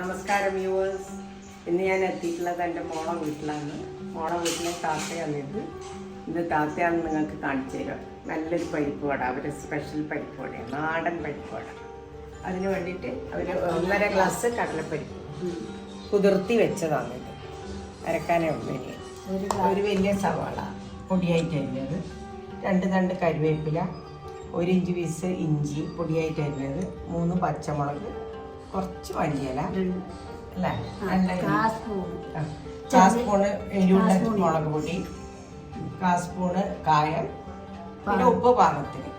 നമസ്കാരം വ്യൂവേഴ്സ്. ഇന്ന് ഞാൻ എത്തിയിട്ടുള്ളത് എൻ്റെ മോളെ വീട്ടിലാണ്. മോളെ വീട്ടിലെ താത്തയാണിത്. ഇത് താത്തയാണെന്ന് നിങ്ങൾക്ക് കാണിച്ചു തരാം. നല്ലൊരു പരിപ്പ് വട, അവരുടെ സ്പെഷ്യൽ പരിപ്പ് വടയാണ്, നാടൻ പരിപ്പ് വട. അതിന് വേണ്ടിയിട്ട് അവർ 1.5 ഗ്ലാസ് കടലപ്പരിപ്പ് കുതിർത്തി വെച്ചതാണ്. ഇത് അരക്കാനേ ഉള്ളൂ. ഇനി ഒരു വലിയ സവാള പൊടിയായിട്ട് അരിഞ്ഞത്, 2 തണ്ട് കറിവേപ്പില, 1 ഇഞ്ച് പീസ് ഇഞ്ചി പൊടിയായിട്ട് അരിഞ്ഞത്, 3 പച്ചമുളക്, കുറച്ച് മല്ലിയില അല്ലേ, 1 സ്പൂണ് എരിവുള്ള മുളക് പൊടി, 1 സ്പൂണ് കായം, പിന്നെ ഉപ്പ് പാകത്തിന്.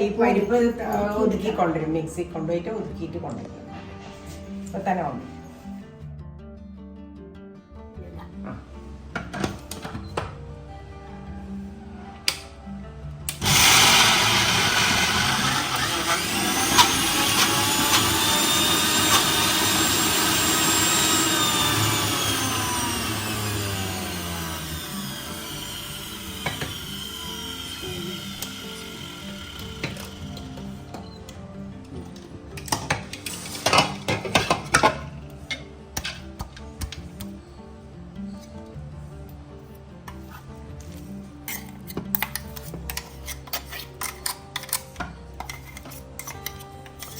ഈ പരിപ്പ് ഒതുക്കി കൊണ്ടുവരും, മിക്സി കൊണ്ടുപോയിട്ട് ഒതുക്കിയിട്ട് കൊണ്ടുവരും. ഇപ്പൊ തന്നെ ഉണ്ട്.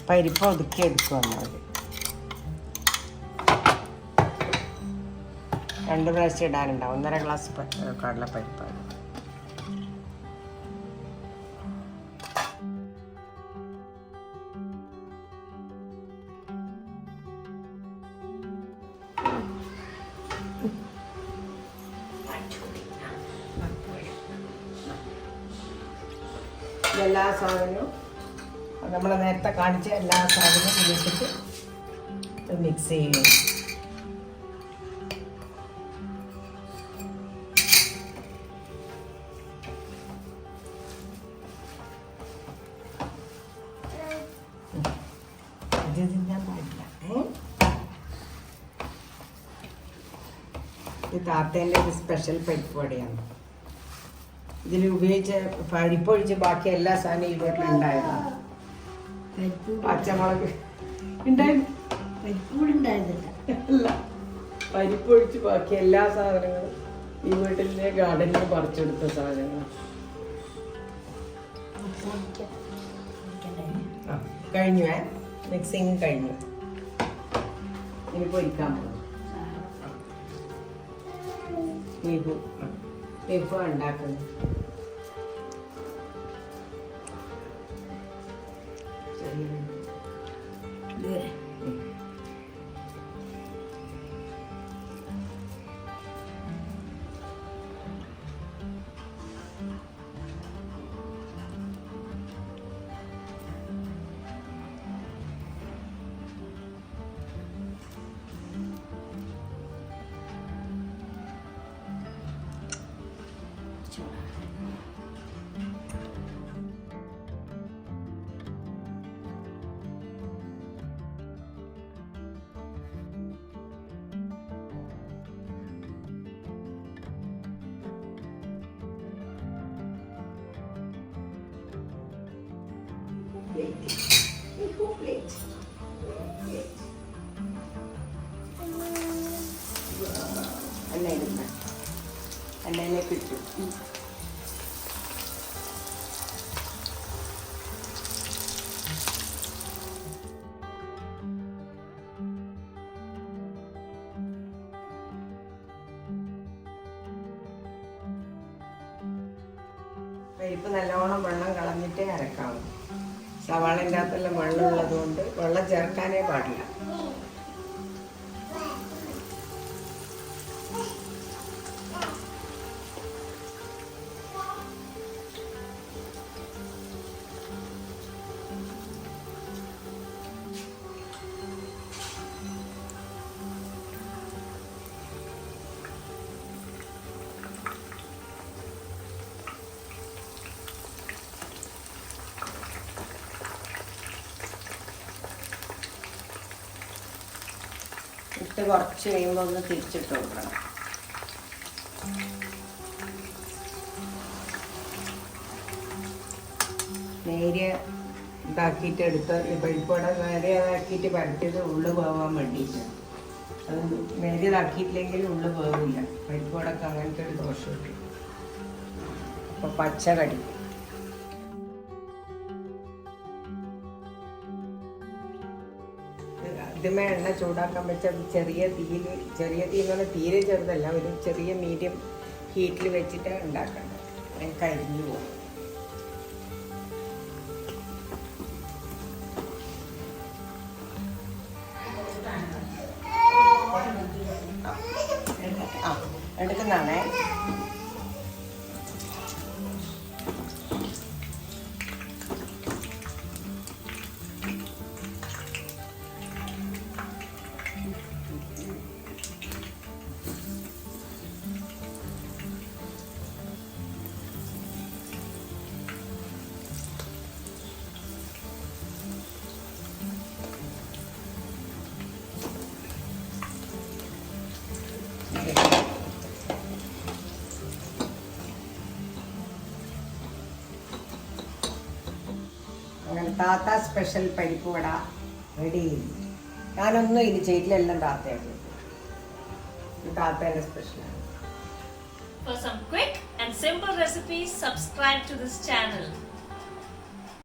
പരിപ്പ് ഒതുക്കി എടുക്കുവാണ് അവർ. 2 പ്രാവശ്യം ഇടാനുണ്ടാവും. 1.5 ഗ്ലാസ് കടലപ്പരിപ്പാണ്. എല്ലാ സാധനവും നമ്മൾ നേരത്തെ കാണിച്ച എല്ലാ സാധനവും ഇതിട്ടിട്ട് മിക്സ് ചെയ്യും. ഇത് തിന്നാൻ പാടില്ല. ഇത് താത്തേൻ്റെ ഒരു സ്പെഷ്യൽ പരിപ്പ് വടയാണ്. ഇതിൽ ഉപയോഗിച്ച പരിപ്പൊഴിച്ച് ബാക്കി എല്ലാ സാധനവും ഈ വീട്ടിലുണ്ടായതാണ്. പച്ചമുളക് പരിപ്പൊഴിച്ച് ബാക്കി എല്ലാ സാധനങ്ങളും ഈ വീട്ടിലെ ഗാർഡനിൽ പറിച്ചെടുത്ത സാധനങ്ങൾ. കഴിഞ്ഞു, മിക്സിങ് കഴിഞ്ഞു. ഇനി പൊരിക്കാൻ പോകും. ബീഫ് ഉണ്ടാക്കുന്നു. എണ്ണയിലേക്ക് ഇട്ടു. പരിപ്പ് നല്ലോണം വെള്ളം കളഞ്ഞിട്ടേ അരക്കാവൂ. സവാളൻ്റെ അകത്തെല്ലാം വെള്ളം ഉള്ളത് കൊണ്ട് വെള്ളം ചേർക്കാനേ പാടില്ല. ഇട്ട് കുറച്ച് കഴിയുമ്പോൾ ഒന്ന് തിരിച്ചിട്ട് കൊടുക്കണം. നേരിയ ഇതാക്കിയിട്ട് എടുത്ത് പരിപ്പോടെ നേരെയാക്കിയിട്ട് പരത്തിയത് ഉള്ളു പോകാൻ വേണ്ടിയിട്ട്. അത് നേരിയതാക്കിയിട്ടില്ലെങ്കിൽ ഉള്ളു പോകില്ല. പരിപ്പോടൊക്കെ അങ്ങനത്തെ ഒരു ദോഷം കിട്ടും. അപ്പോൾ പച്ച കടിക്കും. ആദ്യമേ എണ്ണ ചൂടാക്കാൻ വെച്ചാൽ ചെറിയ തീയിൽ, ചെറിയ തീ എന്ന് പറഞ്ഞാൽ തീരെ ചെറുതല്ല, ഒരു ചെറിയ മീഡിയം ഹീറ്റിൽ വെച്ചിട്ട് ഉണ്ടാക്കണം. കരിഞ്ഞു പോകും. എടുക്കുന്നതാണേ. അങ്ങനെ താത്ത സ്പെഷ്യൽ പരിപ്പ് വട റെഡി. ഞാനൊന്നും ഇനി ചെയ്തിലെല്ലാം താത്തയാണ്. താത്തേൻ്റെ സ്പെഷ്യലാണ്. For some quick and simple recipes, subscribe to this channel.